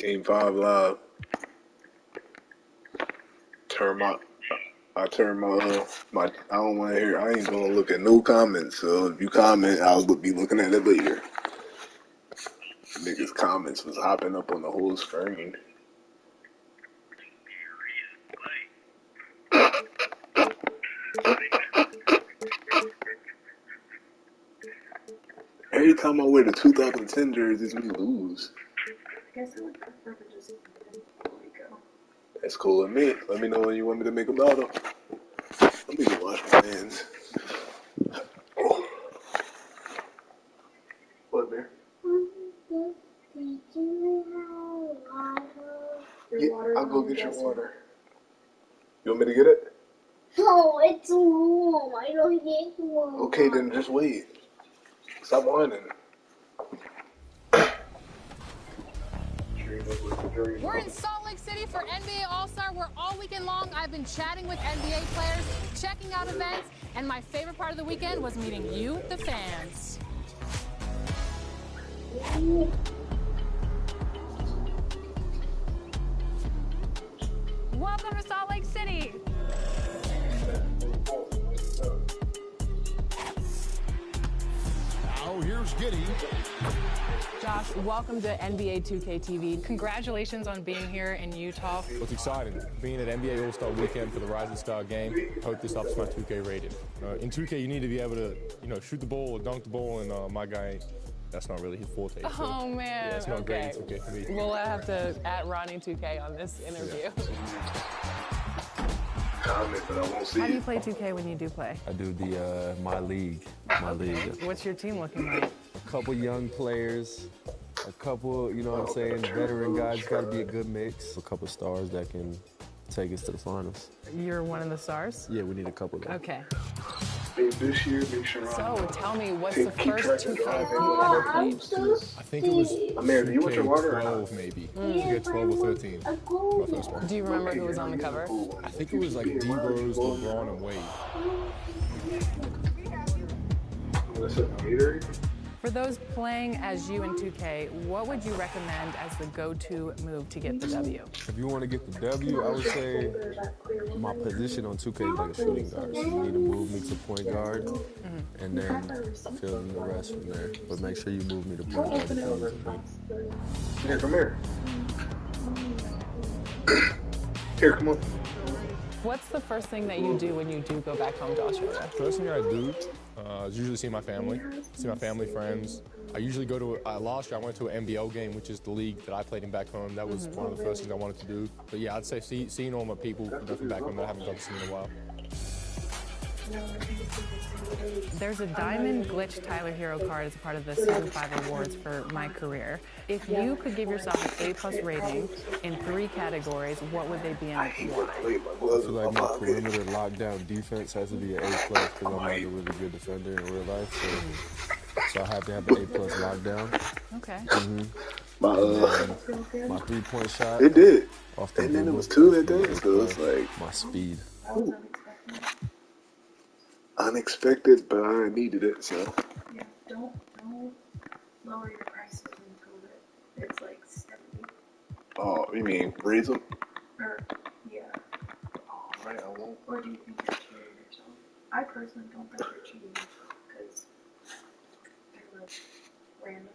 Game 5 live. I don't want to hear. I ain't gonna look at no comments. So if you comment, I'll be looking at it later. Niggas' comments was hopping up on the whole screen. Every time I wear the 2010 jerseys, we lose. I guess I would prefer to just go. That's cool with me. Let me know when you want me to make a battle. Let me go wash my hands. Oh. What, Bear? Yeah, I'll go get your water. You want me to get it? No, it's warm. I don't get warm. Okay, then just wait. Stop whining. We're in Salt Lake City for NBA All-Star, where all weekend long I've been chatting with NBA players, checking out events, and my favorite part of the weekend was meeting you, the fans. Welcome to Salt Lake City. Now here's Giddy. Josh, welcome to NBA 2K TV. Congratulations on being here in Utah. It's exciting, being at NBA All-Star Weekend for the Rising Star game. Hope this ups my 2K rating. In 2K, you need to be able to, shoot the ball or dunk the ball, and my guy, that's not really his forte. So, Oh, man. Yeah, it's not great in 2K for me. We'll have to at Ronnie 2K on this interview. Comment, but I won't see How do you play 2K when you do play? I do the my league. What's your team looking like? A couple young players, a couple, you know what I'm saying, veteran guys. Got to be a good mix. A couple stars that can take us to the finals. You're one of the stars? Yeah, we need a couple of them. Okay. This year, make sure So tell me, what's the first 2K you ever played? I think it was Amanda, you want your water? 12 maybe. 12 or 13. My first one. Do you remember who was on the cover? I think it was like D-Rose, LeBron, and Wade. For those playing as you in 2K, what would you recommend as the go-to move to get the W? If you want to get the W, I would say my position on 2K is like a shooting guard. So you need to move me to point guard, and then fill in the rest from there. But make sure you move me to point guard if you need to. Here, come here. Here, come on. What's the first thing that you do when you do go back home to Australia? First thing I do is usually see my family, friends. I usually go to, last year I went to an NBL game, which is the league that I played in back home. That was one of the first things I wanted to do. But yeah, I'd say seeing all my people from back home that I haven't got to see in a while. There's a Diamond Glitch Tyler Hero card as part of the Season 5 awards for my career. If you could give yourself an A+ rating in 3 categories, what would they be in and why? I feel like my perimeter lockdown defense has to be an A+ because I'm not a really good defender in real life. So I have to have an A+ lockdown. Okay. My 3-point shot. It did. Off the And then it was 2 at that, so it's like my speed. Ooh. Unexpected, but I needed it, so. Yeah, don't lower your prices until it's like 70. Oh, you mean raise them? Or, yeah. Oh, right, I won't. Or do you think you're cheating yourself? I personally don't think you're cheating because they're like random.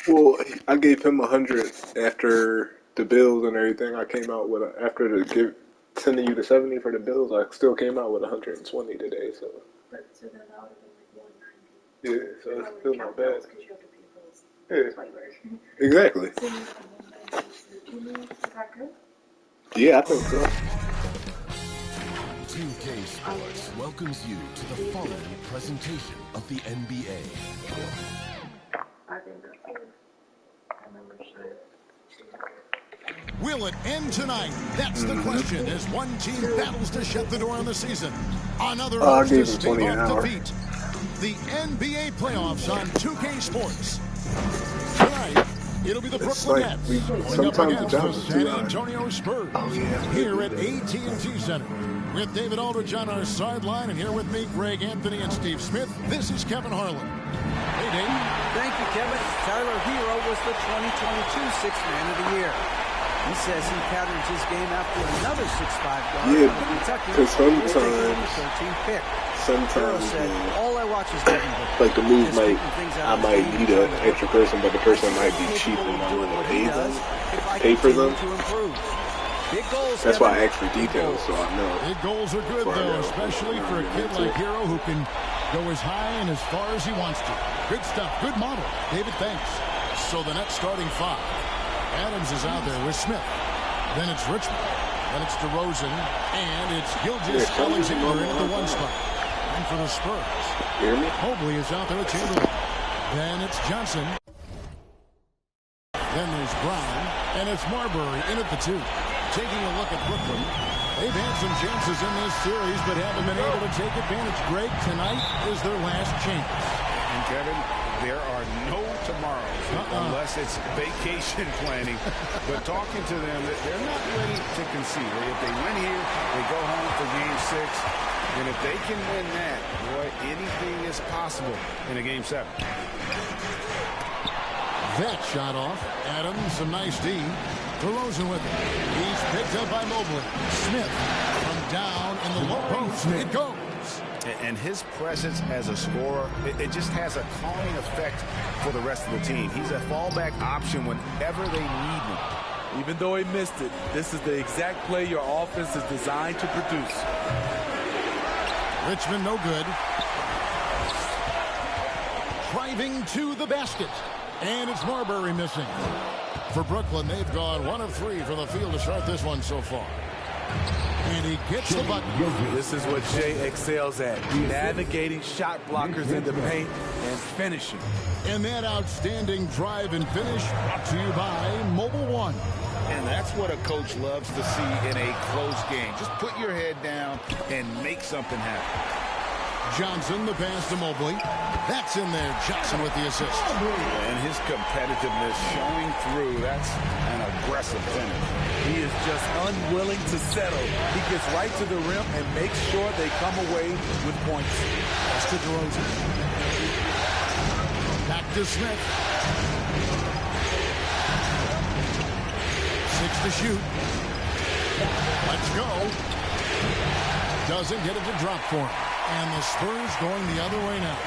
Well, I gave him 100 after the bills and everything. I came out with sending you the 70 for the bills. I still came out with 120 today. So. But so then that would have been like 190. Yeah, so it's still not bad. Because you have to pay bills. Yeah. Exactly. So is that good? Yeah, I think so. 2K Sports welcomes you to the following presentation of the NBA. I think that's good. I remember shai. Will it end tonight? That's the question as one team battles to shut the door on the season. Another hopes to stave off defeat. The NBA playoffs on 2K Sports. Tonight, it'll be the Brooklyn Nets going up against the San Antonio Spurs here at AT&T Center. With David Aldridge on our sideline and here with me, Greg Anthony and Steve Smith, this is Kevin Harlan. Hey, Dave. Thank you, Kevin. Tyler Hero was the 2022 Sixth Man of the Year. He says he patterns his game after another 6'5" guard Yeah, on the Kentucky. because sometimes, 13th pick. Hero said, all I watch is Devin Booker. like the move Just might, taking things I out of might his need game, an extra person, but the person might be cheap and not willing to pay for them. Big goals, That's why I Kevin. ask for details, so I know. Big goals are good, though, especially for a kid like Hero who can go as high and as far as he wants to. Good stuff. Good model. David, thanks. So the Nets starting five. Adams is out there with Smith. Then it's Richmond. Then it's DeRozan. And it's Gilgeous-Alexander in at the one spot. And for the Spurs, Hear me? Mobley is out there with Chamberlain. Then it's Johnson. Then there's Brown. And it's Marbury in at the two. Taking a look at Brooklyn. They've had some chances in this series, but haven't been able to take advantage. Greg, tonight is their last chance. And Kevin, there are no tomorrows unless it's vacation planning. But talking to them, they're not ready to concede. If they win here, they go home for Game 6. And if they can win that, boy, anything is possible in a Game 7. That shot off. Adams, some nice D. DeRozan with it. He's picked up by Mobley. Smith from down in the low post. It goes. And his presence as a scorer, it just has a calming effect for the rest of the team. He's a fallback option whenever they need him. Even though he missed it, this is the exact play your offense is designed to produce. Richmond no good. Driving to the basket. And it's Marbury missing. For Brooklyn, they've gone 1 of 3 from the field to start this one so far. And he gets the button. This is what Shai excels at, navigating shot blockers in the paint and finishing. And that outstanding drive and finish brought to you by Mobile One. And that's what a coach loves to see in a close game. Just put your head down and make something happen. Johnson, the pass to Mobley. That's in there. Johnson with the assist. And his competitiveness showing through. That's an aggressive finish. He is just unwilling to settle. He gets right to the rim and makes sure they come away with points. That's to DeRozan. Back to Smith. 6 to shoot. Let's go. Doesn't get it to drop for him. And the Spurs going the other way now.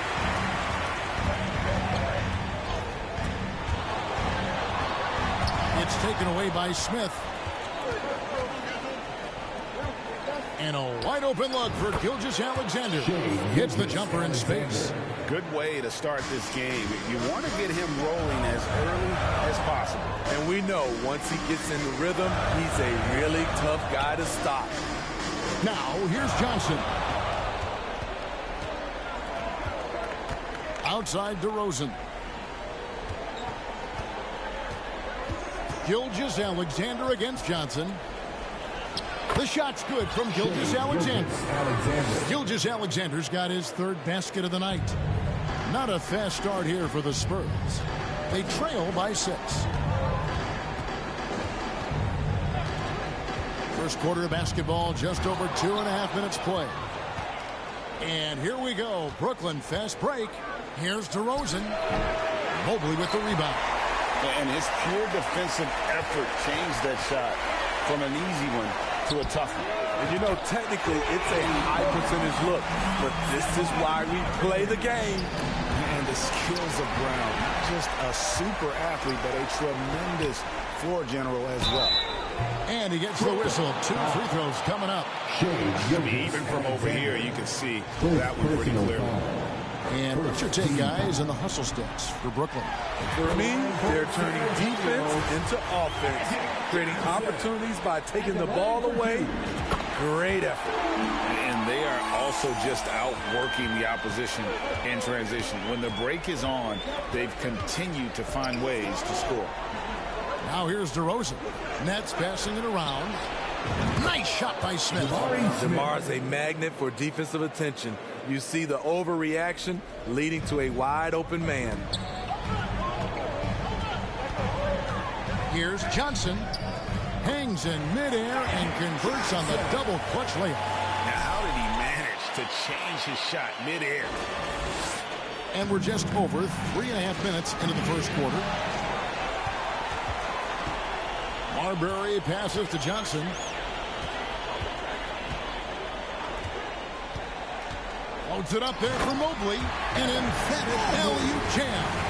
It's taken away by Smith. And a wide open look for Gilgeous-Alexander. Hits the jumper in space. Good way to start this game. You want to get him rolling as early as possible. And we know once he gets in the rhythm, he's a really tough guy to stop. Now, here's Johnson. Outside DeRozan. Gilgeous-Alexander against Johnson. The shot's good from Gilgeous-Alexander. Gilgeous-Alexander's got his third basket of the night. Not a fast start here for the Spurs. They trail by 6. First quarter of basketball, just over 2.5 minutes play. And here we go. Brooklyn fast break. Here's DeRozan. Mobley with the rebound. And his pure defensive effort changed that shot from an easy one to a tough one. And you know, technically, it's a high percentage look, but this is why we play the game. And the skills of Brown, not just a super athlete, but a tremendous floor general as well. And he gets the whistle. 2 free throws coming up. Even from over here, you can see that one pretty clearly. And what's your take, guys, in the hustle steps for Brooklyn? For me, they're turning defense into offense, creating opportunities by taking the ball away. Great effort. And they are also just outworking the opposition in transition. When the break is on, they've continued to find ways to score. Now here's DeRozan. Nets passing it around. Nice shot by Smith. DeMar's a magnet for defensive attention. You see the overreaction leading to a wide open man. Here's Johnson. Hangs in midair and converts on the double clutch layup. Now how did he manage to change his shot midair? And we're just over 3.5 minutes into the first quarter. Marbury passes to Johnson. Loads it up there for Mobley. An emphatic alley-oop jam.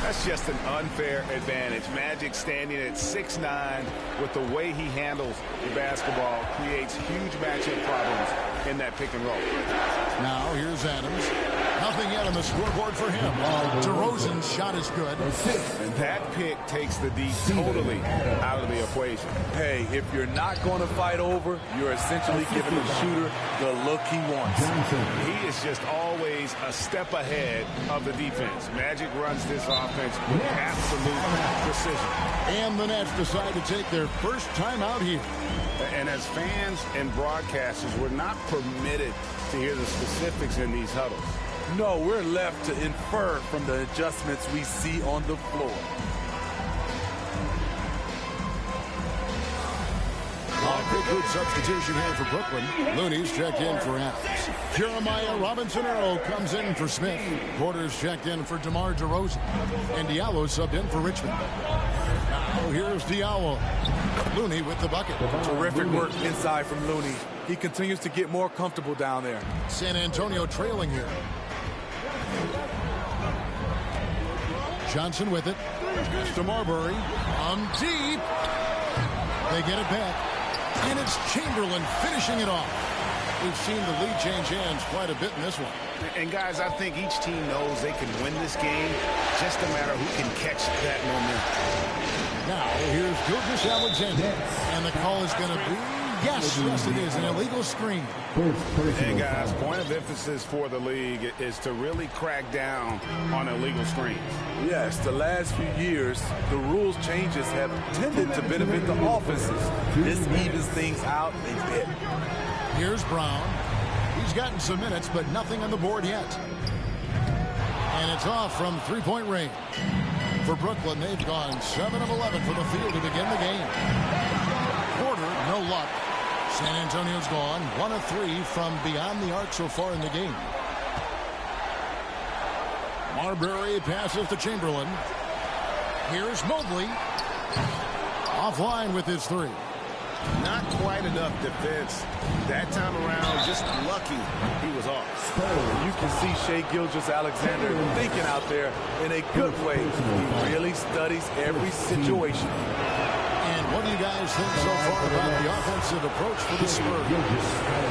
That's just an unfair advantage. Magic standing at 6'9", with the way he handles the basketball, creates huge matchup problems in that pick and roll. Now here's Adams. Nothing yet on the scoreboard for him. DeRozan's shot is good. And that pick takes the D totally out of the equation. Hey, if you're not going to fight over, you're essentially giving the shooter the look he wants. He is just always a step ahead of the defense. Magic runs this offense with absolute precision. And the Nets decide to take their first time out here. And as fans and broadcasters, we're not permitted to hear the specifics in these huddles. No, we're left to infer from the adjustments we see on the floor. A big group substitution here for Brooklyn. Looney's checked in for Adams. Jeremiah Robinson-Earl comes in for Smith. Porter's checked in for DeMar DeRozan. And Diallo subbed in for Richmond. Now here's Diallo. Looney with the bucket. Terrific work inside from Looney. He continues to get more comfortable down there. San Antonio trailing here. Johnson with it. Pass to Marbury. Deep. They get it back. And it's Chamberlain finishing it off. We've seen the lead change hands quite a bit in this one. And guys, I think each team knows they can win this game. Just a matter who can catch that momentum. Now here's Gilgeous-Alexander. And the call is going to be, yes, it is an illegal screen. And guys, point of emphasis for the league is to really crack down on illegal screens. Yes, the last few years, the rules changes have tended to benefit the offenses. This evens things out a bit. Here's Brown. He's gotten some minutes, but nothing on the board yet. And it's off from three-point range. For Brooklyn, they've gone 7 of 11 from the field to begin the game. Porter, no luck. San Antonio's gone 1 of 3 from beyond the arc so far in the game. Marbury passes to Chamberlain. Here's Mobley. Offline with his three. Not quite enough defense that time around. Just lucky he was off. You can see Shai Gilgeous-Alexander thinking out there in a good way. He really studies every situation. And what do you guys think so far about the offensive approach for the Spurs?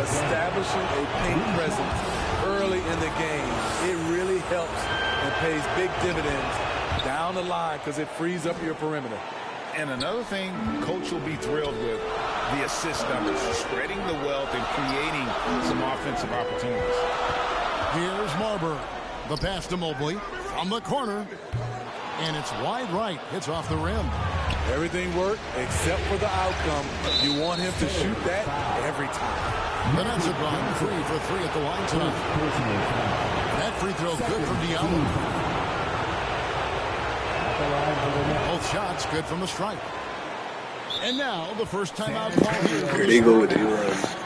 Establishing a paint presence early in the game. It really helps and pays big dividends down the line because it frees up your perimeter. And another thing coach will be thrilled with, the assist numbers, spreading the wealth and creating some offensive opportunities. Here's Marbury. The pass to Mobley from the corner. And it's wide right. Hits off the rim. Everything worked except for the outcome. You want him to shoot that every time. The Nets have gone 3 for 3 at the line tonight. That free throw good from Diallo. Both shots good from the stripe. And now the first timeout call here. Here they go with the run.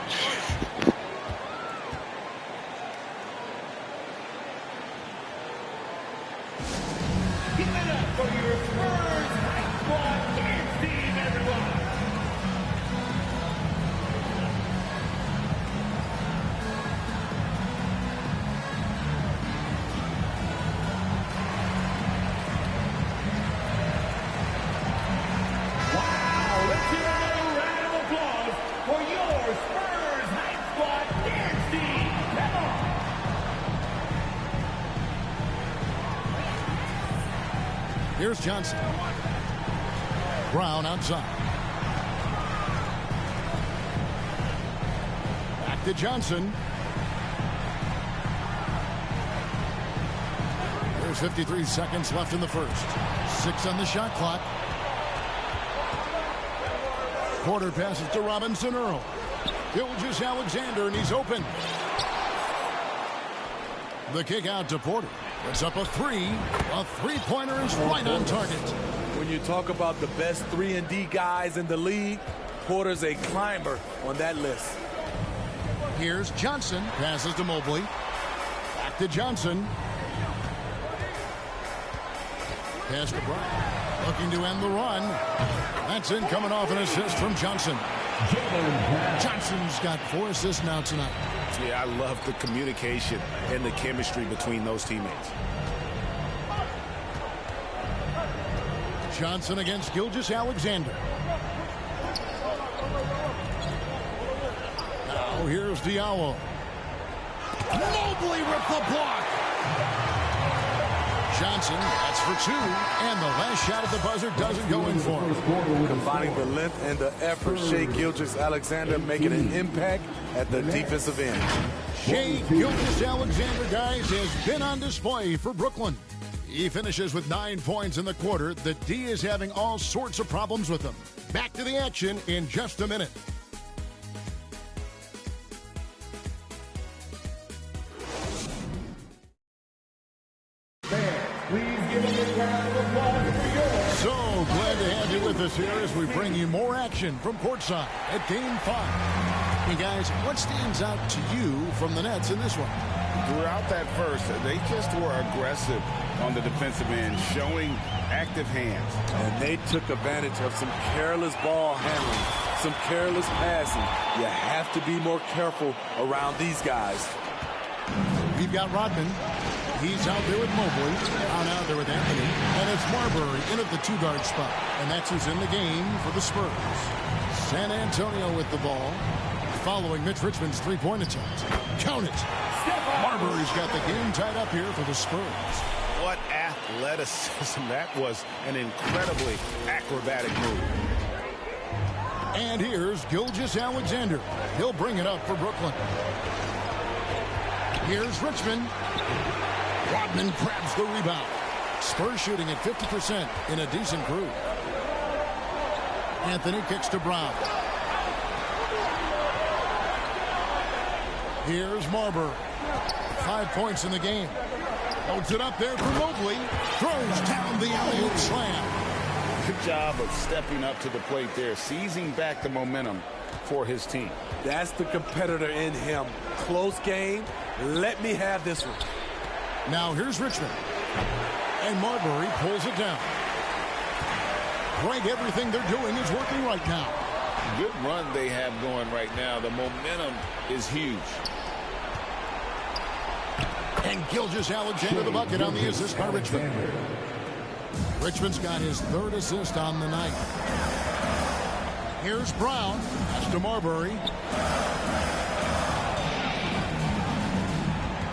Here's Johnson. Brown outside. Back to Johnson. There's 53 seconds left in the first. 6 on the shot clock. Porter passes to Robinson-Earl. Gilgeous-Alexander, and he's open. The kick out to Porter. It's up a 3. A three-pointer is right on target. When you talk about the best 3-and-D guys in the league, Porter's a climber on that list. Here's Johnson. Passes to Mobley. Back to Johnson. pass to Bryant. Looking to end the run. That's in, coming off an assist from Johnson. Johnson's got 4 assists now tonight. Yeah, I love the communication and the chemistry between those teammates. Johnson against Gilgeous-Alexander. Now here's Diallo. Mobley with the block. Johnson, that's for 2, and the last shot at the buzzer doesn't go in for him. Combining the length and the effort, Shai Gilgeous-Alexander making an impact at the defensive end. Shai Gilgeous-Alexander, guys, has been on display for Brooklyn. He finishes with 9 points in the quarter. The D is having all sorts of problems with him. Back to the action in just a minute. So glad to have you with us here as we bring you more action from courtside at Game 5. Hey guys, what stands out to you from the Nets in this one? Throughout that first, they just were aggressive on the defensive end, showing active hands. And they took advantage of some careless ball handling, some careless passing. You have to be more careful around these guys. We've got Rodman. He's out there with Mobley, out there with Anthony, and it's Marbury in at the 2-guard spot. And that's who's in the game for the Spurs. San Antonio with the ball, following Mitch Richmond's 3-point attempt. Count it. Marbury's got the game tied up here for the Spurs. What athleticism. That was an incredibly acrobatic move. And here's Gilgeous-Alexander. He'll bring it up for Brooklyn. Here's Richmond. Rodman grabs the rebound. Spurs shooting at 50% in a decent group. Anthony kicks to Brown. Here's Marbury. 5 points in the game. Holds it up there for Mobley. Throws down the alley-oop slam. Good job of stepping up to the plate there, seizing back the momentum for his team. That's the competitor in him. Close game. Let me have this one. Now here's Richmond. And Marbury pulls it down. Greg, everything they're doing is working right now. Good run they have going right now. The momentum is huge. And Gilgeous-Alexander the bucket on the assist by Richmond. Richmond's got his 3rd assist on the night. Here's Brown. That's to Marbury.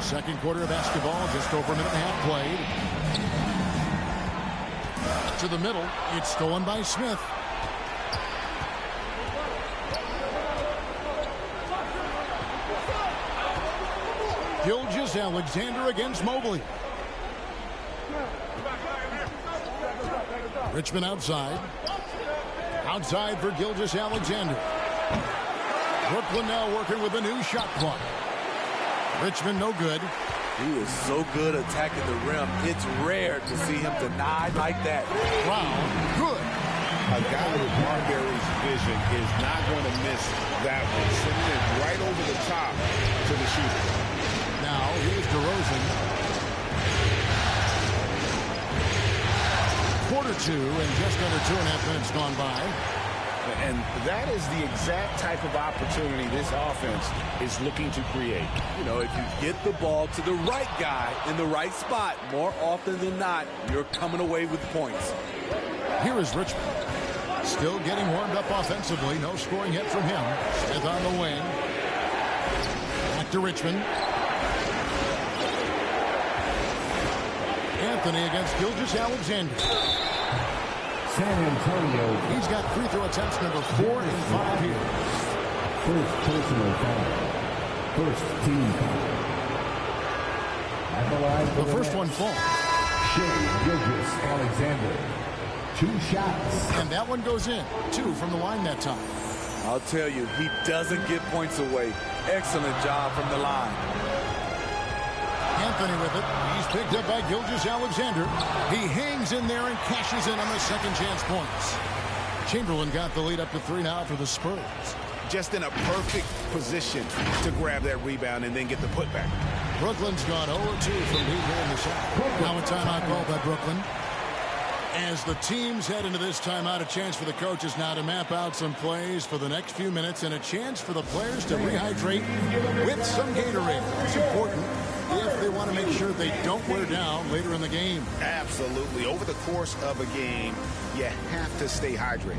Second quarter of basketball, just over a minute and a half played. To the middle, it's stolen by Smith. Gilgeous-Alexander against Mobley. Richmond outside. Outside for Gilgeous-Alexander. Brooklyn now working with a new shot clock. Richmond no good. He is so good attacking the rim. It's rare to see him denied like that. Brown, good. A guy with Marbury's vision is not going to miss that one. Sending it right over the top to the shooter. Now here's DeRozan. Quarter 2 and just under 2.5 minutes gone by. And that is the exact type of opportunity this offense is looking to create. You know, if you get the ball to the right guy in the right spot, more often than not, you're coming away with points. Here is Richmond. Still getting warmed up offensively. No scoring yet from him. Smith on the wing. Back to Richmond. Anthony against Gilgeous-Alexander. San Antonio. He's got free throw attempts number 4 and 5 here. First personal foul. First team foul. The first one falls. Shai Gilgeous-Alexander. 2 shots. And that one goes in. 2 from the line that time. I'll tell you, he doesn't give points away. Excellent job from the line. Anthony with it. He's picked up by Gilgeous-Alexander. He hangs in there and cashes in on the second chance points. Chamberlain got the lead up to 3 now for the Spurs. Just in a perfect position to grab that rebound and then get the putback. Brooklyn's gone 0-2 from deep here in the shot. Now a timeout called by Brooklyn. As the teams head into this timeout, a chance for the coaches now to map out some plays for the next few minutes and a chance for the players to rehydrate with some Gatorade. It's important if they want to make sure they don't wear down later in the game. Absolutely. Over the course of a game, you have to stay hydrated.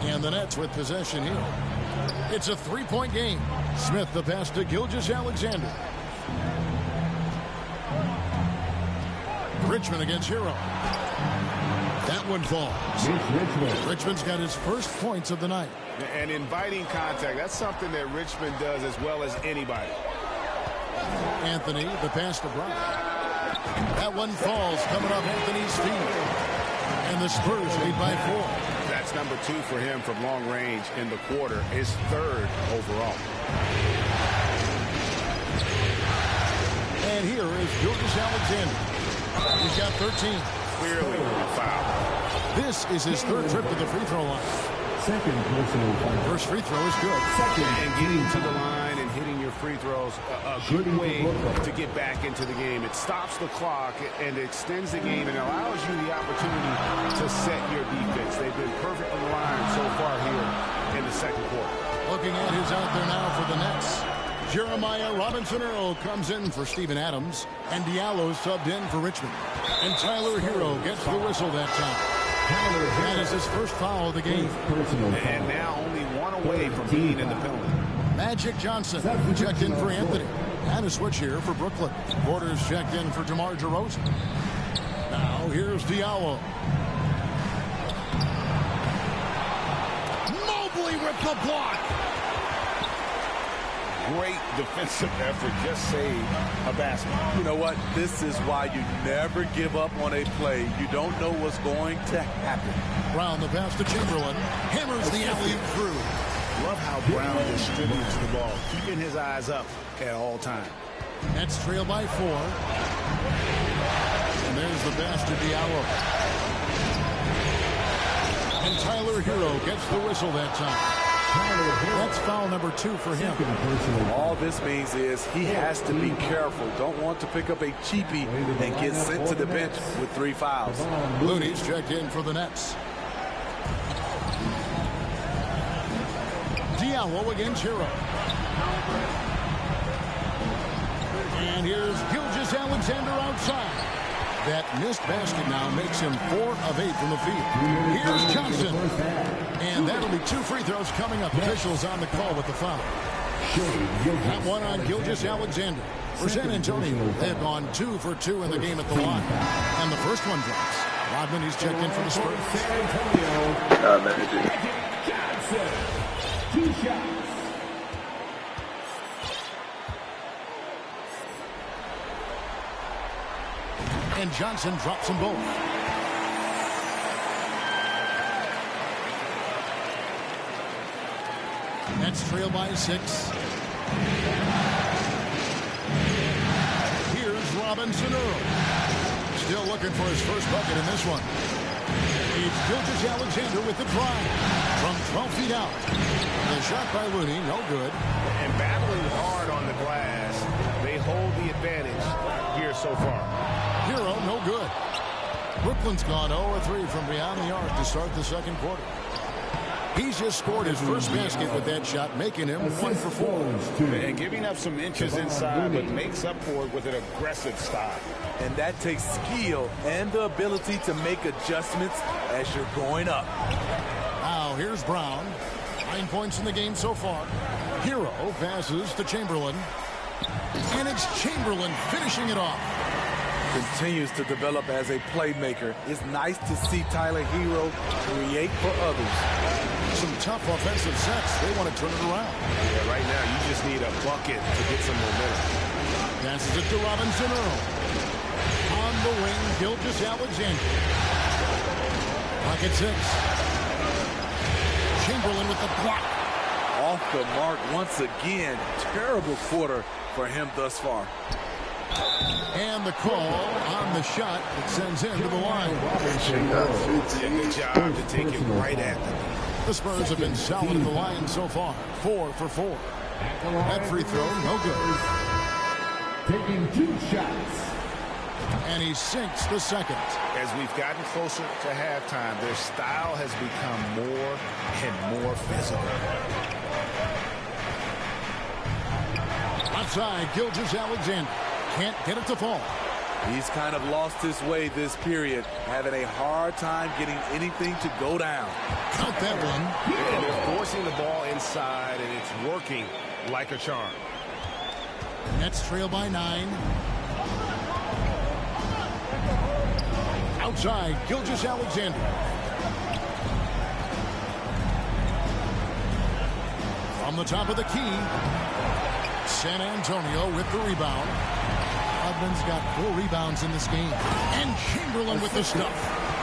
And the Nets with possession here. It's a three-point game. Smith the pass to Gilgeous-Alexander. Richmond against Hero. That one falls. Richmond's got his first points of the night. And inviting contact, that's something that Richmond does as well as anybody. Anthony, the pass to Brown. That one falls coming off Anthony's feet. And the Spurs lead by 4. That's number 2 for him from long range in the quarter, his 3rd overall. And here is Gilgeous-Alexander. He's got 13. Clearly a foul. This is his 3rd trip to the free throw line. Second personal foul. First free throw is good. And getting to the line and hitting your free throws, a good way to get back into the game. It stops the clock and extends the game and allows you the opportunity to set your defense. They've been perfectly aligned so far here in the second quarter. Looking at who's out there now for the Nets. Jeremiah Robinson-Earl comes in for Steven Adams, and Diallo subbed in for Richmond. And Tyler Hero gets the whistle that time. That is his first foul of the game. And now only one away from being in the penalty. Magic Johnson checked in for Anthony. And a switch here for Brooklyn. Porter's checked in for DeMar DeRozan. Now here's Diallo. Mobley with the block. Great defensive effort, just saved a basket. You know what? This is why you never give up on a play. You don't know what's going to happen. Brown the pass to Chamberlain. Hammers the alley-oop through. Love how Brown distributes the ball, keeping his eyes up at all times. Nets trail by 4. And there's the pass to Diallo. And Tyler Hero gets the whistle that time. That's foul number 2 for him. All this means is he has to be careful. Don't want to pick up a cheapie and get sent to the bench with 3 fouls. Looney's checked in for the Nets. Diallo against Hero. And here's Gilgeous-Alexander outside. That missed basket now makes him 4 of 8 from the field. Here's Johnson. And that'll be 2 free throws coming up. Officials on the call with the foul. That one on Gilgeous-Alexander. For San Antonio, they've gone 2 for 2 in the game at the line. And the first one drops. Rodman, he's checked in for the Spurs. Johnson. 2 shots. And Johnson drops them both. Nets trail by 6. Here's Robinson-Earl. Still looking for his first bucket in this one. It's Gilgeous-Alexander with the drive. From 12 feet out. The shot by Looney, no good. And battling hard on the glass, they hold the advantage here so far. Hero, no good. Brooklyn's gone 0-3 from beyond the arc to start the second quarter. He's just scored his first basket with that shot, making him 1 for 4. And giving up some inches inside, but makes up for it with an aggressive style. And that takes skill and the ability to make adjustments as you're going up. Now here's Brown. 9 points in the game so far. Hero passes to Chamberlain. And it's Chamberlain finishing it off. Continues to develop as a playmaker. It's nice to see Tyler Hero create for others. Some tough offensive sets. They want to turn it around. Yeah, right now you just need a bucket to get some momentum. Passes it to Robinson-Earl. On the wing, Gilgeous-Alexander. Pocket 6. Chamberlain with the block. Off the mark once again. Terrible quarter for him thus far. And the call on the shot that sends him to the line. Good job to take it right at them. The Spurs have been solid at the line so far. 4 for 4. That free throw, no good. Taking 2 shots. And he sinks the second. As we've gotten closer to halftime, their style has become more and more physical. Outside, Gilgeous-Alexander. Can't get it to fall. He's kind of lost his way this period, having a hard time getting anything to go down. Count that one. And they're forcing the ball inside, and it's working like a charm. Nets trail by 9. Outside, Gilgeous-Alexander. From the top of the key, San Antonio with the rebound. Rodman's got 4 rebounds in this game. And Chamberlain with the stuff.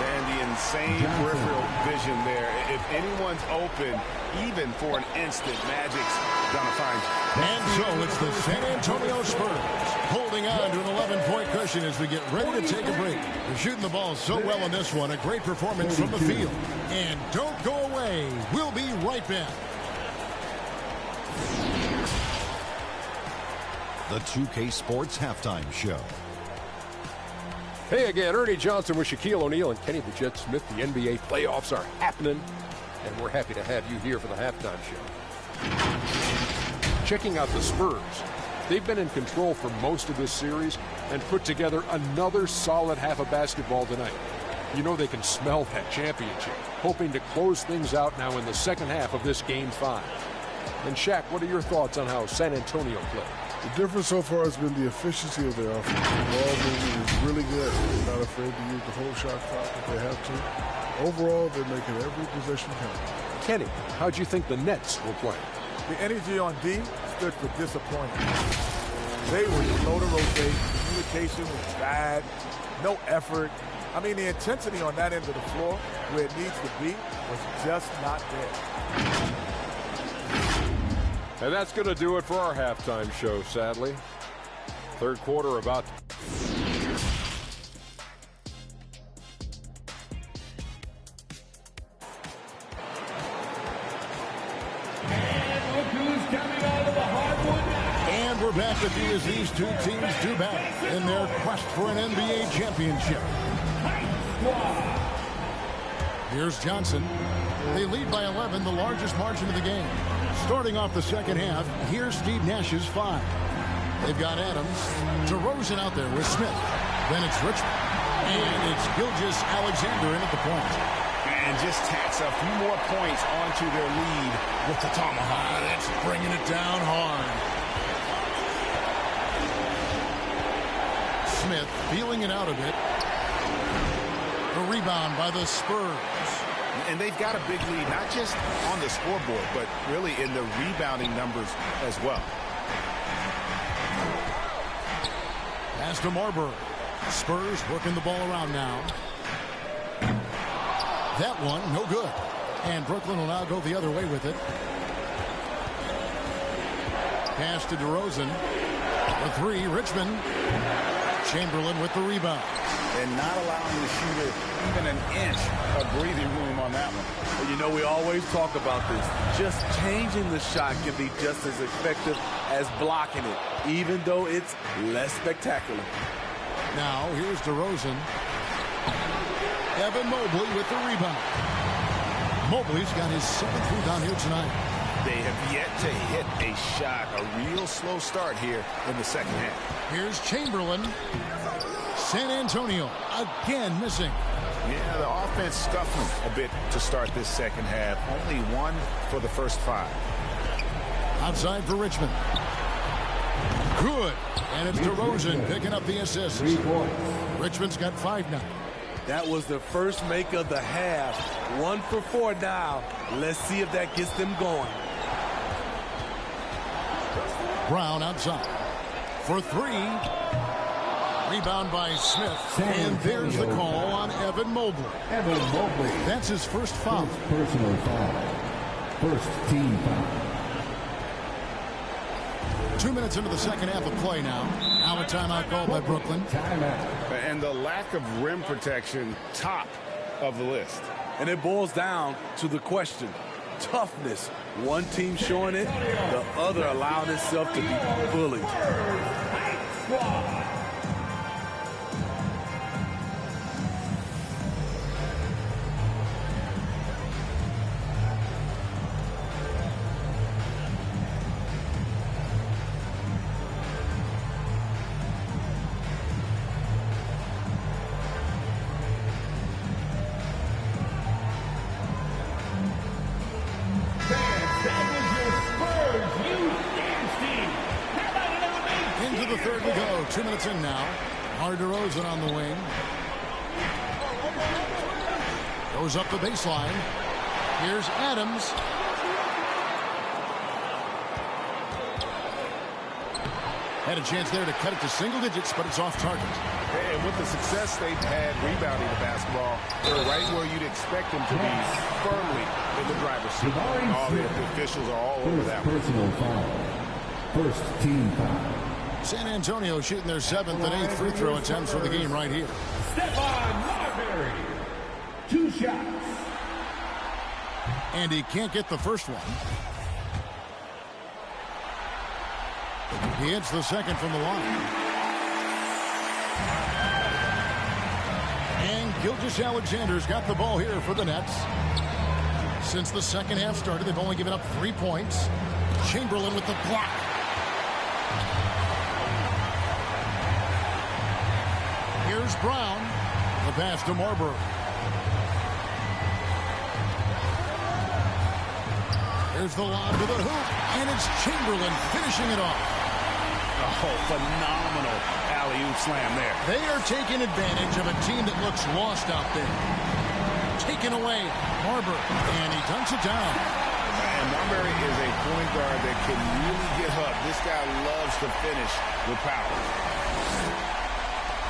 And the insane peripheral vision there. If anyone's open, even for an instant, Magic's gonna find you. And so it's the San Antonio Spurs holding on to an 11-point cushion as we get ready to take a break. They're shooting the ball so well in this one. A great performance from the field. And don't go away. We'll be right back. The 2K Sports Halftime Show. Hey again, Ernie Johnson with Shaquille O'Neal and Kenny the Jet Smith. The NBA playoffs are happening, and we're happy to have you here for the halftime show. Checking out the Spurs. They've been in control for most of this series and put together another solid half of basketball tonight. You know they can smell that championship, hoping to close things out now in the second half of this Game 5. And Shaq, what are your thoughts on how San Antonio played? The difference so far has been the efficiency of their offense. The ball movement is really good. They're not afraid to use the whole shot clock if they have to. Overall, they're making every possession count. Kenny, how'd you think the Nets were playing? The energy on D stood for disappointment. They were slow to rotate. Communication was bad. No effort. I mean, the intensity on that end of the floor, where it needs to be, was just not there. And that's going to do it for our halftime show, sadly. Third quarter about... And we're back with you as these two teams do battle in their quest for an NBA championship. Here's Johnson. They lead by 11, the largest margin of the game. Starting off the second half, here's Steve Nash's 5. They've got Adams, DeRozan out there with Smith. Then it's Richmond. And it's Gilgeous-Alexander in at the point. And just tacks a few more points onto their lead with the tomahawk. That's bringing it down hard. Smith feeling it out a bit. The rebound by the Spurs. And they've got a big lead, not just on the scoreboard, but really in the rebounding numbers as well. Pass to Marbury. Spurs working the ball around now. That one, no good. And Brooklyn will now go the other way with it. Pass to DeRozan. The 3, Richmond. Chamberlain with the rebound. And not allowing the shooter even an inch of breathing room on that one. And you know, we always talk about this. Just changing the shot can be just as effective as blocking it, even though it's less spectacular. Now, here's DeRozan. Evan Mobley with the rebound. Mobley's got his 7th rebound here tonight. They have yet to hit a shot, a real slow start here in the second half. Here's Chamberlain. San Antonio again missing. Yeah, the offense scuffling a bit to start this second half. Only 1 for the first 5. Outside for Richmond. Good. And it's DeRozan picking up the assist. Richmond's got 5 now. That was the first make of the half. 1 for 4 now. Let's see if that gets them going. Brown outside for 3. Rebound by Smith. And there's the call on Evan Mobley. Evan Mobley. That's his first foul. Personal foul. First team foul. 2 minutes into the second half of play now. Now a timeout called by Brooklyn. And the lack of rim protection, top of the list. And it boils down to the question, toughness. One team showing it, the other allowing itself to be bullied. Into the third we go. 2 minutes in now. DeRozan on the wing. Goes up the baseline. Here's Adams. Had a chance there to cut it to single digits, but it's off target. And with the success they've had rebounding the basketball, they're right where you'd expect them to be, firmly in the driver's seat. All the officials are all over that one. Personal foul. First team foul. San Antonio shooting their 7th and 8th free throw attempts for the game right here. Stephon Marbury. 2 shots. And he can't get the first one. He hits the second from the line. And Gilgeous-Alexander's got the ball here for the Nets. Since the second half started, they've only given up 3 points. Chamberlain with the block. Here's Brown. The pass to Marbury. Here's the lob to the hoop. And it's Chamberlain finishing it off. Oh, phenomenal alley-oop slam there. They are taking advantage of a team that looks lost out there. Taken away. Marbury. And he dunks it down. And Marbury is a point guard that can really get up. This guy loves to finish with power.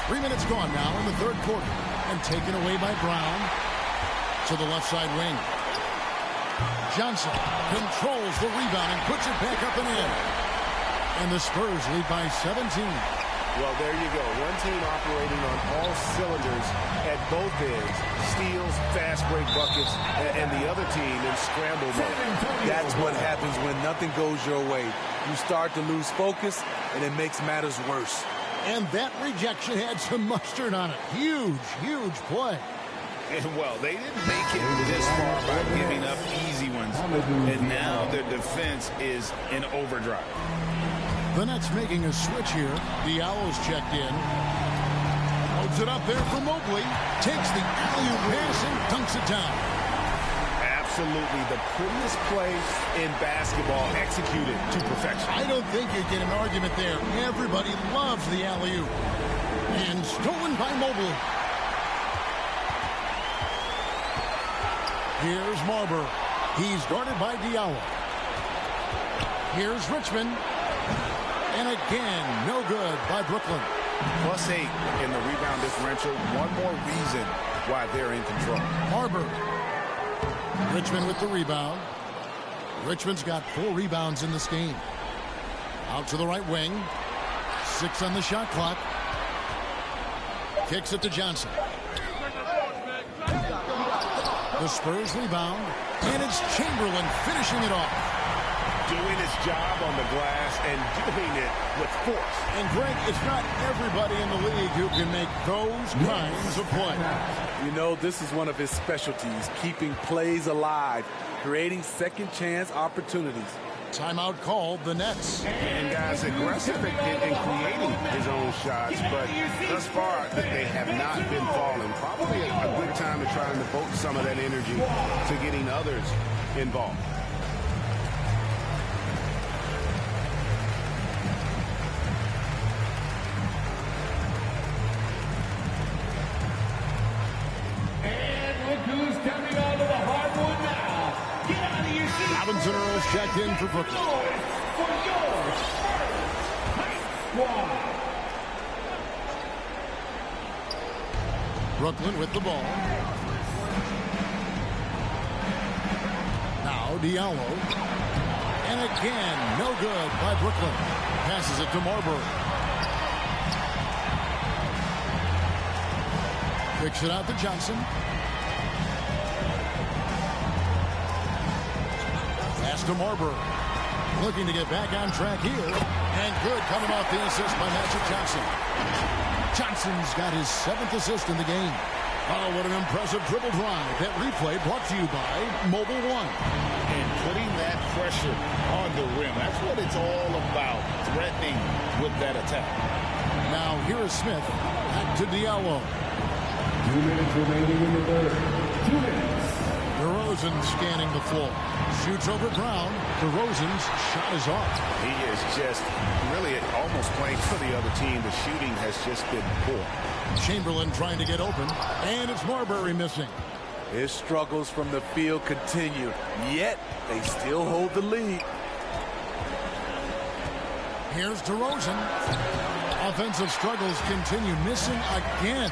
3 minutes gone now in the third quarter. And taken away by Brown to the left side wing. Johnson controls the rebound and puts it back up and in. And the Spurs lead by 17. Well, there you go. One team operating on all cylinders at both ends. Steals, fast break buckets, and the other team in scramble mode. That's what happens when nothing goes your way. You start to lose focus, and it makes matters worse. And that rejection had some mustard on it. Huge, huge play. And, well, they didn't make it this far by giving up easy ones. And now their defense is in overdrive. The Nets making a switch here. Diallo's checked in. Loads it up there for Mobley. Takes the alley-oop pass and dunks it down. Absolutely the prettiest play in basketball, executed to perfection. I don't think you get an argument there. Everybody loves the alley-oop. And stolen by Mobley. Here's Marbury. He's guarded by Diallo. Here's Richmond. And again, no good by Brooklyn. +8 in the rebound differential. One more reason why they're in control. Marbury. Richmond with the rebound. Richmond's got 4 rebounds in this game. Out to the right wing. 6 on the shot clock. Kicks it to Johnson. The Spurs rebound. And it's Chamberlain finishing it off. Doing his job on the glass and doing it with force. And Greg, it's not everybody in the league who can make those kinds of plays. You know, this is one of his specialties, keeping plays alive, creating second chance opportunities. Timeout called the Nets. And guys, aggressive in creating his own shots, but thus far they have not been falling. Probably a good time to try and devote some of that energy to getting others involved. Robinson Earls checked in for Brooklyn. Brooklyn with the ball. Now Diallo. And again, no good by Brooklyn. Passes it to Marbury. Kicks it out to Johnson. Pass to Marbury. Looking to get back on track here. And good coming off the assist by Magic Johnson. Johnson's got his 7th assist in the game. Oh, what an impressive dribble drive. That replay brought to you by Mobile One. And putting that pressure on the rim. That's what it's all about, threatening with that attack. Now here is Smith. Back to Diallo. 2 minutes remaining in the third. 2 minutes. DeRozan scanning the floor. Shoots over Brown. DeRozan's shot is off. He is just really almost playing for the other team. The shooting has just been poor. Chamberlain trying to get open. And it's Marbury missing. His struggles from the field continue, yet they still hold the lead. Here's DeRozan. Offensive struggles continue. Missing again.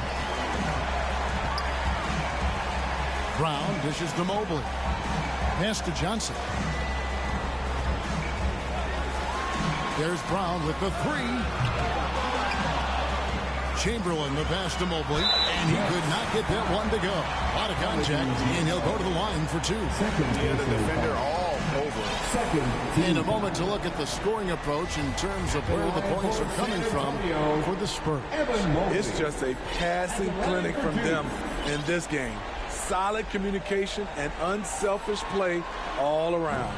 Brown dishes to Mobley. Pass to Johnson. There's Brown with the 3. Chamberlain the pass to Mobley, and he could not get that one to go. A lot of contact, and he'll go to the line for 2. Yeah, the defender all over. In a moment to look at the scoring approach in terms of where the points are coming from for the Spurs. It's just a passing clinic from them in this game. Solid communication and unselfish play all around.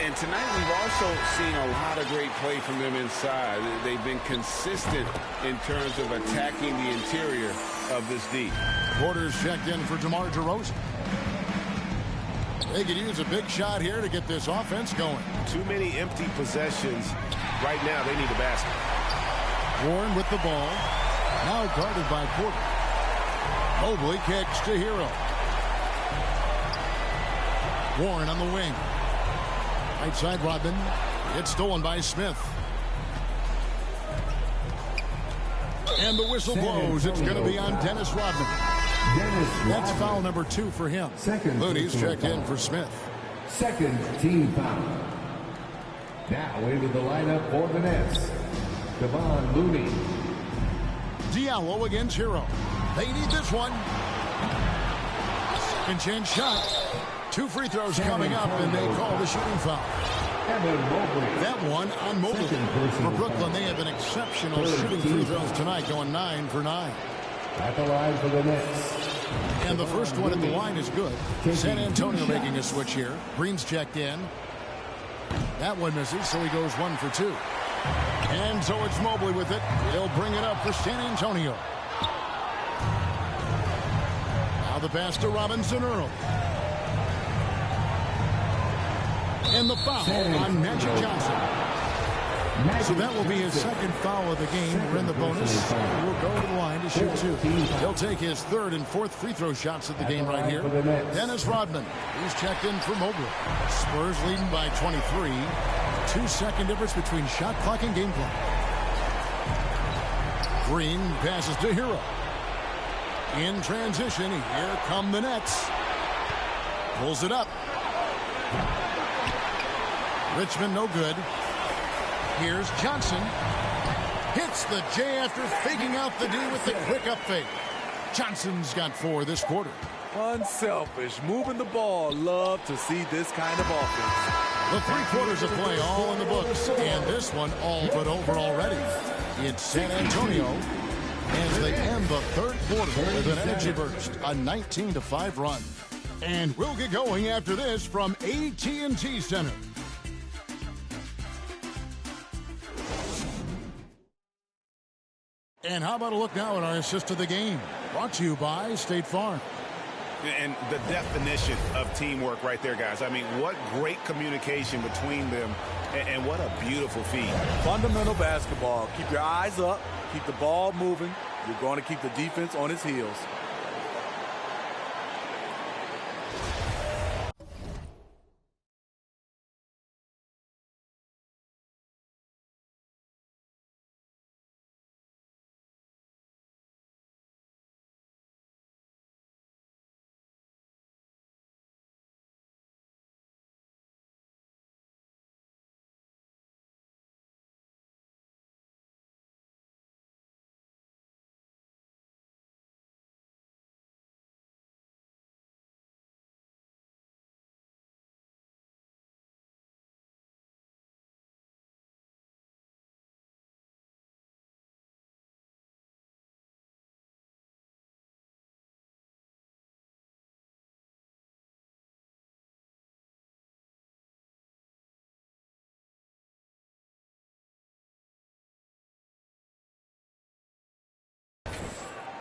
And tonight we've also seen a lot of great play from them inside. They've been consistent in terms of attacking the interior of this D. Porter's checked in for DeMar DeRozan. They could use a big shot here to get this offense going. Too many empty possessions. Right now they need a basket. Warren with the ball. Now guarded by Porter. Mobley kicks to Hero. Warren on the wing. Right side Rodman. It's stolen by Smith. And the whistle blows. It's going to be on Dennis Rodman. That's foul number 2 for him. Looney's checked in for Smith. Second team foul. Now into the lineup for the Nets. Devon Looney. Diallo against Hero. They need this one. Second chance shot. 2 free throws coming up, and they call the shooting foul. That one on Mobley. For Brooklyn, they have an exceptional shooting free throws tonight, going 9 for 9. At the line for the Nets. And the first one at the line is good. San Antonio making a switch here. Green's checked in. That one misses, so he goes 1 for 2. And so it's Mobley with it. He'll bring it up for San Antonio. Now the pass to Robinson Earl. And the foul on Magic Johnson. So that will be his second foul of the game. We're in the bonus. We'll go to the line to shoot 2. He'll take his 3rd and 4th free throw shots at the game right here. Dennis Rodman. He's checked in for Mobley. Spurs leading by 23. 2-second difference between shot clock and game clock. Green passes to Hero. In transition, here come the Nets. Pulls it up. Richmond no good. Here's Johnson. Hits the J after faking out the D with the quick up fake. Johnson's got 4 this quarter. Unselfish, moving the ball. Love to see this kind of offense. The 3 quarters of play all in the books. And this one all but over already. It's San Antonio as they end the 3rd quarter with an energy burst. A 19-5 run. And we'll get going after this from AT&T Center. And how about a look now at our assist of the game? Brought to you by State Farm. And the definition of teamwork right there, guys. I mean, what great communication between them, and what a beautiful feed. Fundamental basketball. Keep your eyes up. Keep the ball moving. You're going to keep the defense on its heels.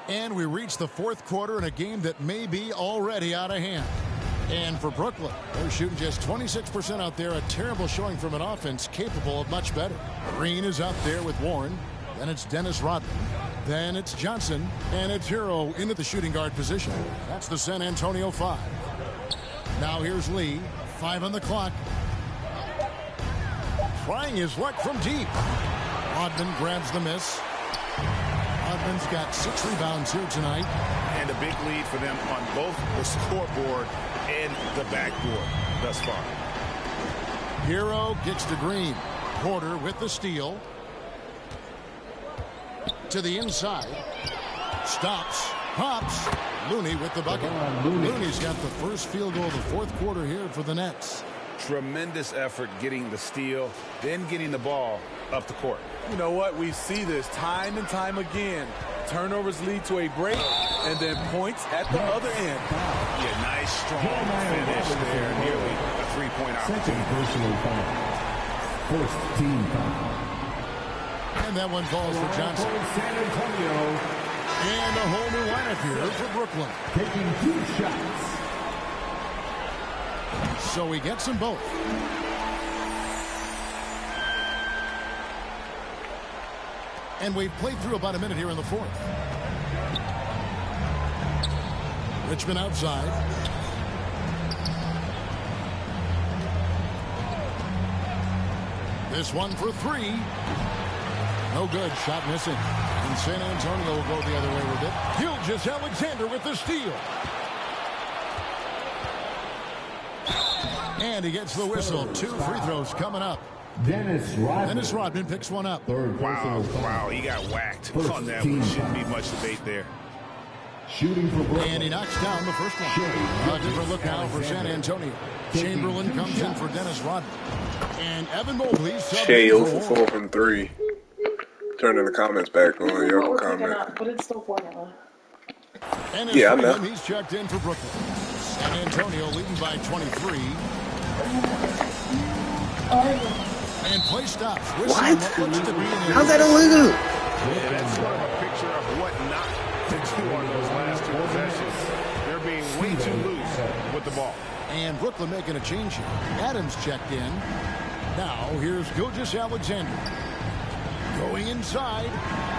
And we reach the fourth quarter in a game that may be already out of hand. And for Brooklyn, they're shooting just 26% out there, a terrible showing from an offense capable of much better. Green is out there with Warren. Then it's Dennis Rodman. Then it's Johnson. And it's Hero into the shooting guard position. That's the San Antonio 5. Now here's Lee. 5 on the clock. Trying his luck from deep. Rodman grabs the miss. Rodman's got 6 rebounds here tonight. And a big lead for them on both the scoreboard and the backboard thus far. Hero gets to Green. Porter with the steal. To the inside. Stops. Pops. Looney with the bucket. Looney's got the first field goal of the fourth quarter here for the Nets. Tremendous effort getting the steal, then getting the ball up the court. You know what? We see this time and time again. Turnovers lead to a break, and then points at the other end. Yeah, nice, strong finish there. Nearly a three-point opportunity. First team foul. And that one falls for Johnson. San Antonio. And a whole new lineup here for Brooklyn. Taking 2 shots. So he gets them both. And we've played through about a minute here in the fourth. Richmond outside. This one for 3. No good. Shot missing. And San Antonio will go the other way with it. Gilgeous-Alexander with the steal. And he gets the whistle. 2 free throws coming up. Dennis Rodman picks one up. Wow, he got whacked on that one. Shouldn't be much debate there. Shooting for Brooklyn. And he knocks down the first one. A different look now for San Antonio. Chamberlain comes in for Dennis Rodman. And Evan Mobley. Shai 0 for 4 from 3. Turning the comments back on your comment. But it's still formula. And yeah, I know. He's checked in for Brooklyn. San Antonio leading by 23. And play stops. What? How's that illegal? Yeah, that's sort of a picture of what not to do on those last 2 possessions. They're being way too loose with the ball. And Brooklyn making a change here. Adams checked in. Now here's Gilgeous-Alexander. Going inside.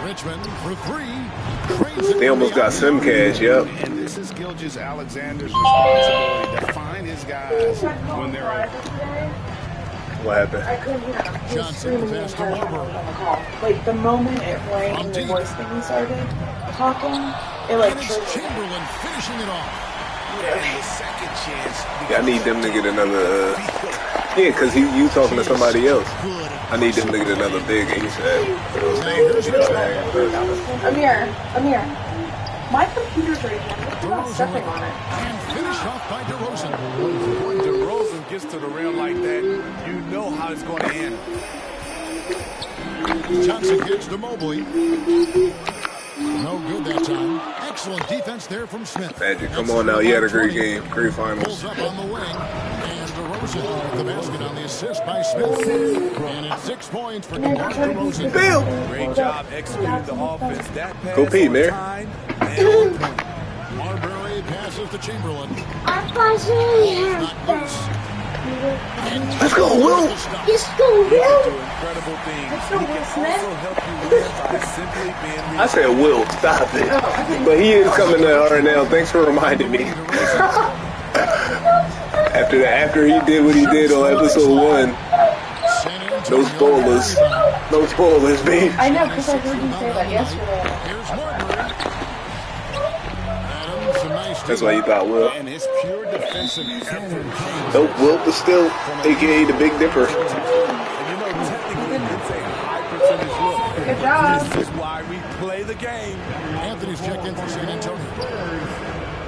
Richmond for 3. They almost got Sim Cash, yep. And this is Gilgeous-Alexander's responsibility to find his guys when they're open. What happened? I couldn't hear him. He was screaming Johnson on the call. Like, the moment it rang and the voice thing started talking, it like triggered. Chamberlain finishing it off. And the second chance. Yeah, I need them to get another. Yeah, because you talking to somebody else. I need them to get another big ASAP. Amir, my computer's right here. You're not stepping on it. And finished off by DeRozan. When DeRozan gets to the rim like that, you know how it's going to end. Johnson gets to Mobley. No good that time. Excellent defense there from Smith. Magic, come on now. You had a great game. Great finals. Pulls up on the wing. And DeRozan with the basket on the assist by Smith. And it's 6 points for DeRozan. Bill! Great job executing the offense. That pass Go Pete, on man. time and on point. Marbury passes to Chamberlain. Not loose. Let's go, Wilt! Let's go, Wilt! Incredible things. He can also help you win by simply being I said Wilt, stop it. But he is coming to RNL. Thanks for reminding me. After he did what he did on episode 1. No spoilers, babe. I know, because I heard you say that yesterday. Here's Marbury. That's why you thought Wilt. And his pure defensive effort. Nope, Wilt is still, a.k.a. the Big Dipper. And you know, technically, it's a high percentage look. Good job. This is why we play the game. Anthony's checked in for San Antonio.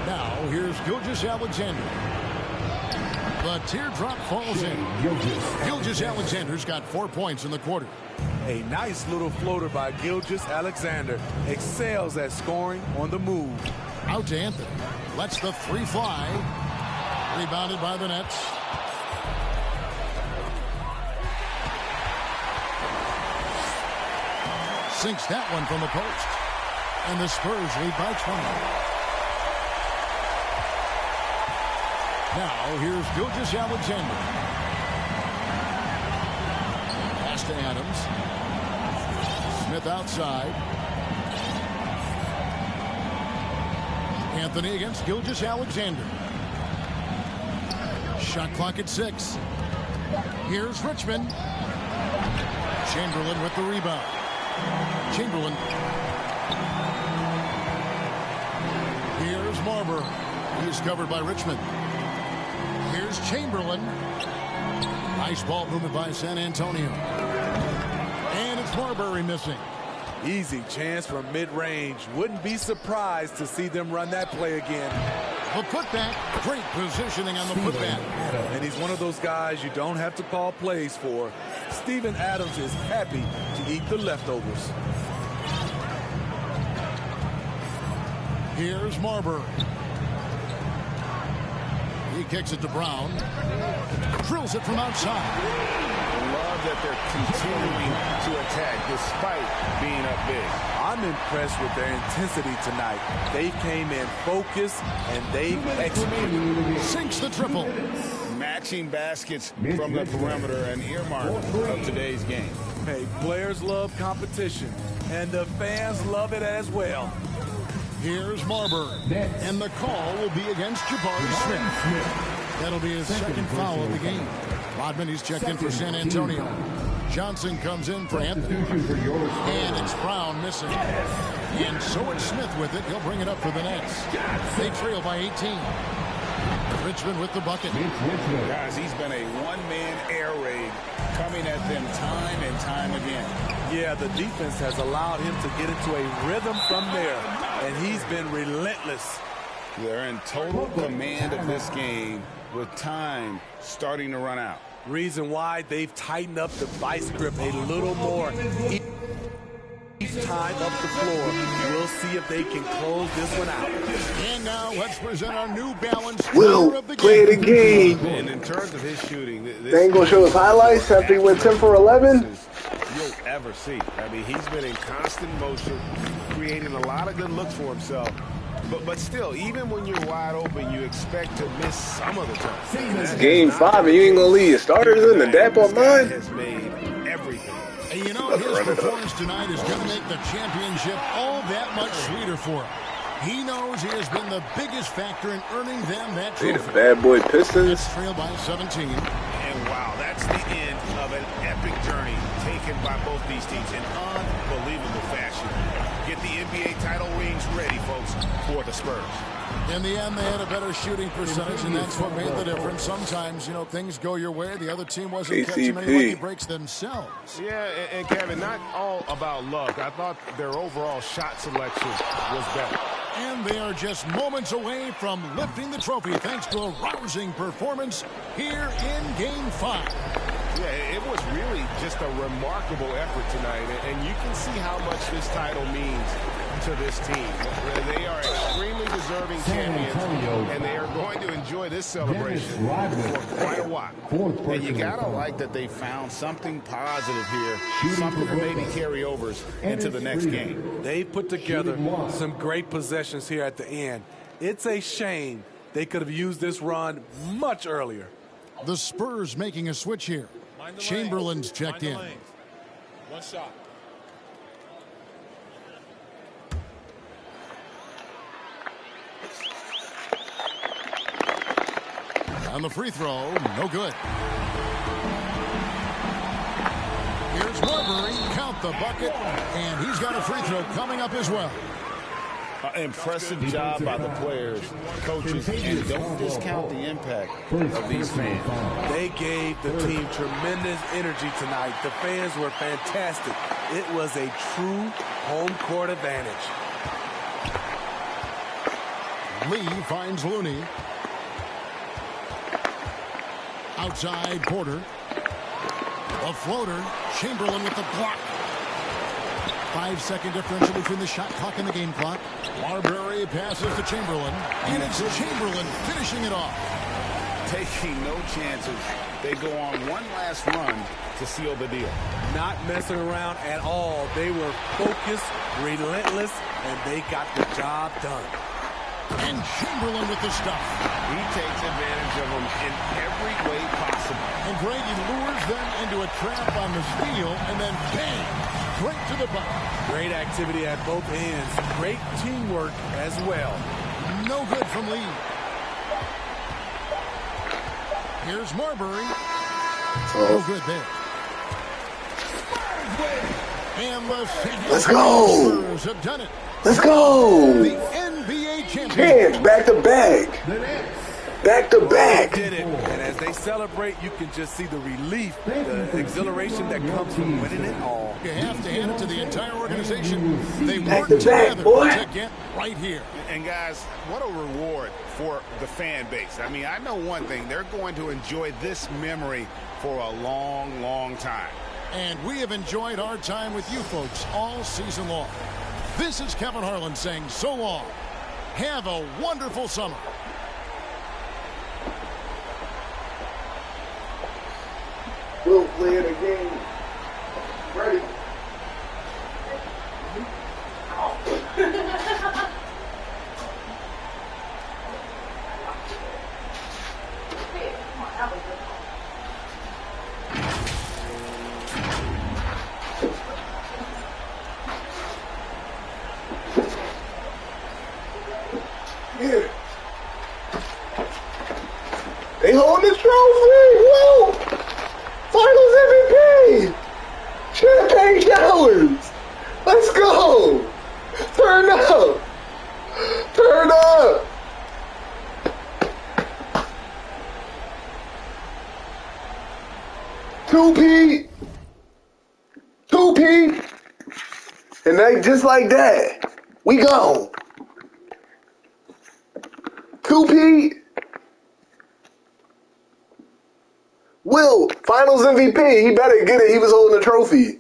Now, here's Gilgeous-Alexander. The teardrop falls in. Gilgeous-Alexander's got 4 points in the quarter. A nice little floater by Gilgeous-Alexander. Excels at scoring on the move. Out to Anthony. Lets the 3 fly. Rebounded by the Nets. Sinks that one from the post. And the Spurs lead by 20. Now, here's Gilgeous-Alexander. Pass to Adams. Smith outside. Anthony against Gilgeous-Alexander. Shot clock at 6. Here's Richmond. Chamberlain with the rebound. Chamberlain. Here's Marber. He is covered by Richmond. Here's Chamberlain. Nice ball movement by San Antonio. And it's Marbury missing. Easy chance from mid-range. Wouldn't be surprised to see them run that play again. The putback. Great positioning on the putback. And he's one of those guys you don't have to call plays for. Steven Adams is happy to eat the leftovers. Here's Marber. He kicks it to Brown. Drills it from outside. Love that they're continuing to attack despite being up big. I'm impressed with their intensity tonight. They came in focused and they've executed. Sinks the triple. Matching baskets from the perimeter, an earmark of today's game. Hey, players love competition, and the fans love it as well. Here's Marber, and the call will be against Jabari Smith. That'll be his second foul of the game. Rodman, he's checked in for San Antonio. Johnson comes in for Anthony. And it's Brown missing. And so it's Smith with it. He'll bring it up for the Nets. They trail by 18. Richmond with the bucket. Guys, he's been a one-man air raid coming at them time and time again. Yeah, the defense has allowed him to get into a rhythm from there, and he's been relentless. They're in total command of this game with time starting to run out. Reason why they've tightened up the vice grip a little more. Each time up the floor, we'll see if they can close this one out. And now let's present our New Balance Wilt play the game. And in terms of his shooting, they ain't gonna show us highlights after he went 10 for 11. You'll ever see. I mean, he's been in constant motion, creating a lot of good looks for himself. But still, even when you're wide open, you expect to miss some of the time. It's game 5, and you ain't gonna leave your starters in the dap on mine. Has made everything. And you know, his performance tonight is going to make the championship all that much sweeter for him. He knows he has been the biggest factor in earning them that trophy. The bad boy Pistons. Trailed by 17. And wow, that's the end of an epic journey taken by both these teams in unbelievable fashion. Get the NBA title rings ready, folks, for the Spurs. In the end, they had a better shooting percentage, and that's what made the difference. Sometimes, you know, things go your way. The other team wasn't catching many lucky breaks themselves. Yeah, and Kevin, not all about luck. I thought their overall shot selection was better. And they are just moments away from lifting the trophy thanks to a rousing performance here in Game 5. Yeah, it was really just a remarkable effort tonight, and you can see how much this title means to this team. They are extremely deserving champions, and they are going to enjoy this celebration for quite a while. And you gotta like that they found something positive here, something to maybe carry overs into the next game. They put together some great possessions here at the end. It's a shame they could have used this run much earlier. The Spurs making a switch here. Chamberlain's checked in. One shot. On the free throw, no good. Here's Marbury, count the bucket, and he's got a free throw coming up as well. Impressive job by the players, coaches, and don't discount the impact of these fans. They gave the team tremendous energy tonight. The fans were fantastic. It was a true home court advantage. Lee finds Looney. Outside Porter. A floater. Chamberlain with the block. 5-second differential between the shot clock and the game clock. Marbury passes to Chamberlain. And it's Chamberlain finishing it off. Taking no chances they go on one last run to seal the deal. Not messing around at all. They were focused, relentless, and they got the job done. And Chamberlain with the stuff. He takes advantage of them in every way possible. And Greg, he lures them into a trap on the steal, and then bang, straight to the bucket. Great activity at both ends. Great teamwork as well. No good from Lee. Here's Marbury. No good there. And the Let's go. Spurs have done it. Let's go. The NBA champions. Hands back to back. Back to back. Did it. And as they celebrate, you can just see the relief, the exhilaration that comes from winning it all. You have to hand it to the entire organization. They Back work to back, together boy. to get right here. And guys, what a reward for the fan base. I mean, I know one thing. They're going to enjoy this memory for a long, long time. And we have enjoyed our time with you folks all season long. This is Kevin Harlan saying so long. Have a wonderful summer. We'll play the game. Ready. Yeah. They holding the trophy. Whoa! Finals MVP. Champagne showers. Let's go. Turn up. Turn up. Two-peat. Two-peat. And they just like that. We gone. Two-peat. Wilt, Finals MVP. He better get it. He was holding the trophy.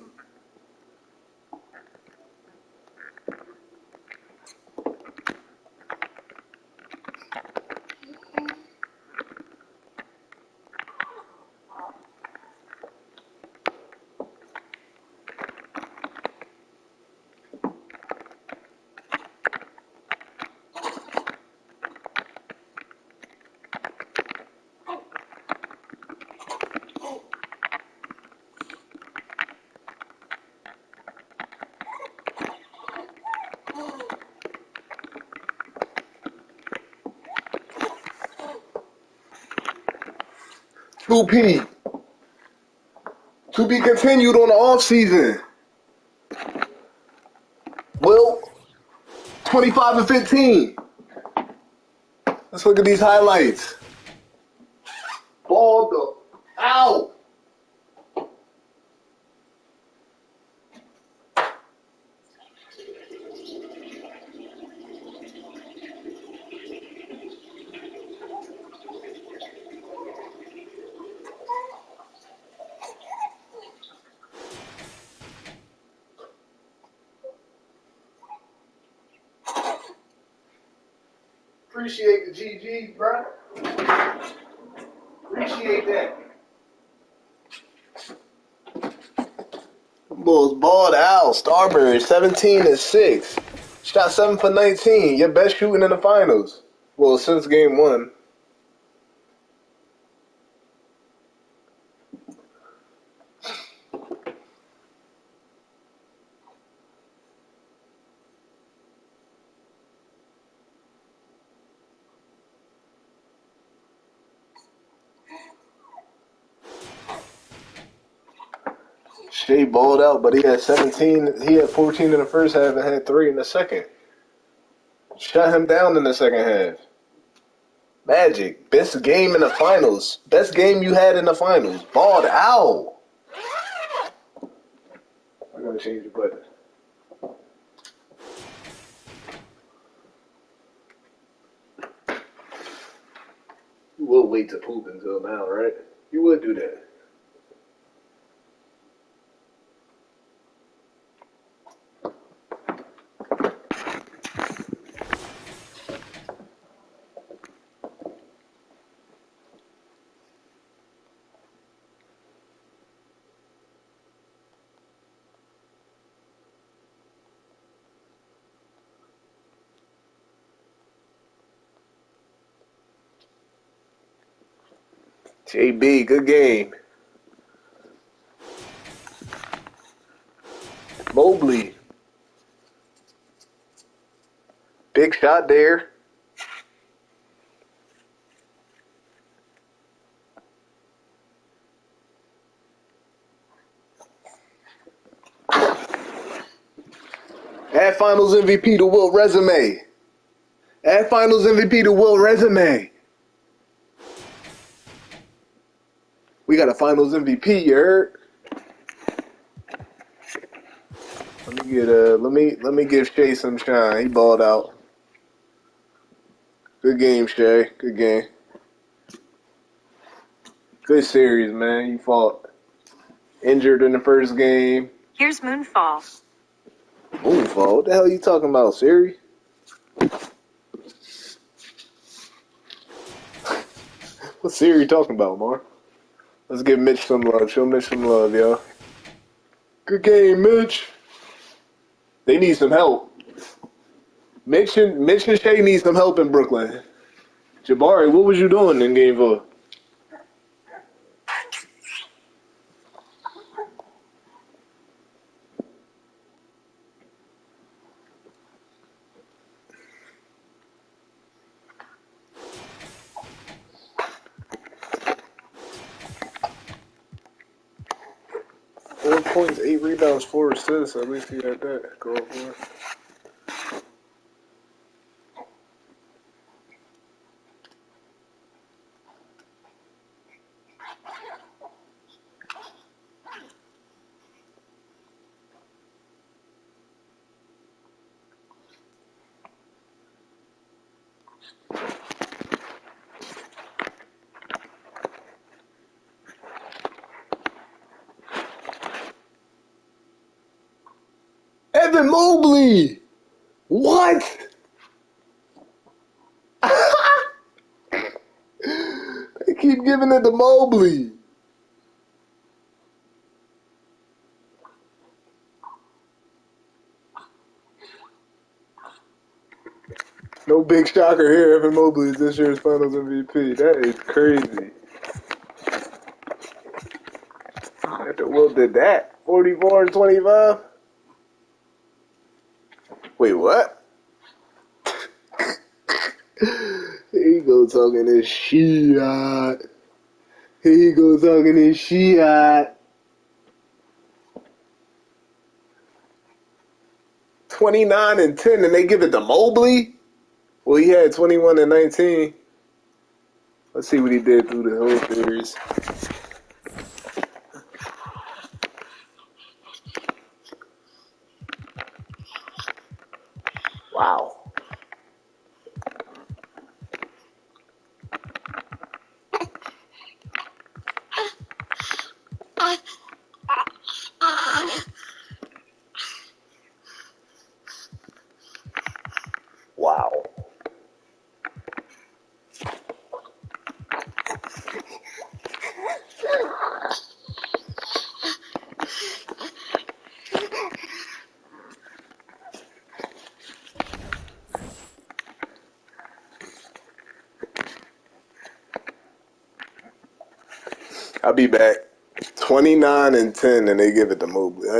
Two-P. To be continued on the offseason. Wilt, 25 and 15. Let's look at these highlights. Ball the out. Appreciate the GG, bro. Appreciate that. Bulls balled out. Starbury, 17 and 6. Shot 7 for 19. Your best shooting in the finals. Well, since game 1. Shai balled out, but he had 17. He had 14 in the first half and had 3 in the second. Shut him down in the second half. Magic, best game in the finals. Best game you had in the finals. Balled out. I gotta change the button. You will wait to poop until now, right? You would do that. JB, good game. Mobley. Big shot there. Add Finals MVP to Wilt resume. Add Finals MVP to Wilt resume. We got a Finals MVP, you heard? Let me give Shai some shine. He balled out. Good game, Shai. Good game. Good series, man. You fought injured in the first game. Here's Moonfall. Moonfall? What the hell are you talking about, Siri? What's Siri talking about, Mar? Let's give Mitch some love. Show Mitch some love, yo. Good game, Mitch. They need some help. Mitch and Shai need some help in Brooklyn. Jabari, what was you doing in game 4? Four points, 8 rebounds, 4 assists. At least he had that. Go for it. Evan Mobley! What? They keep giving it to Mobley. No big shocker here. Evan Mobley is this year's Finals MVP. That is crazy. After Wilt did that, 44 and 25. Wait, what? Here you go talking this shit. Here you go talking this shit. 29 and 10, and they give it to Mobley? Well, he had 21 and 19. Let's see what he did through the whole series. Wow. Wow. I'll be back. 29 and 10, and they give it to Mobley.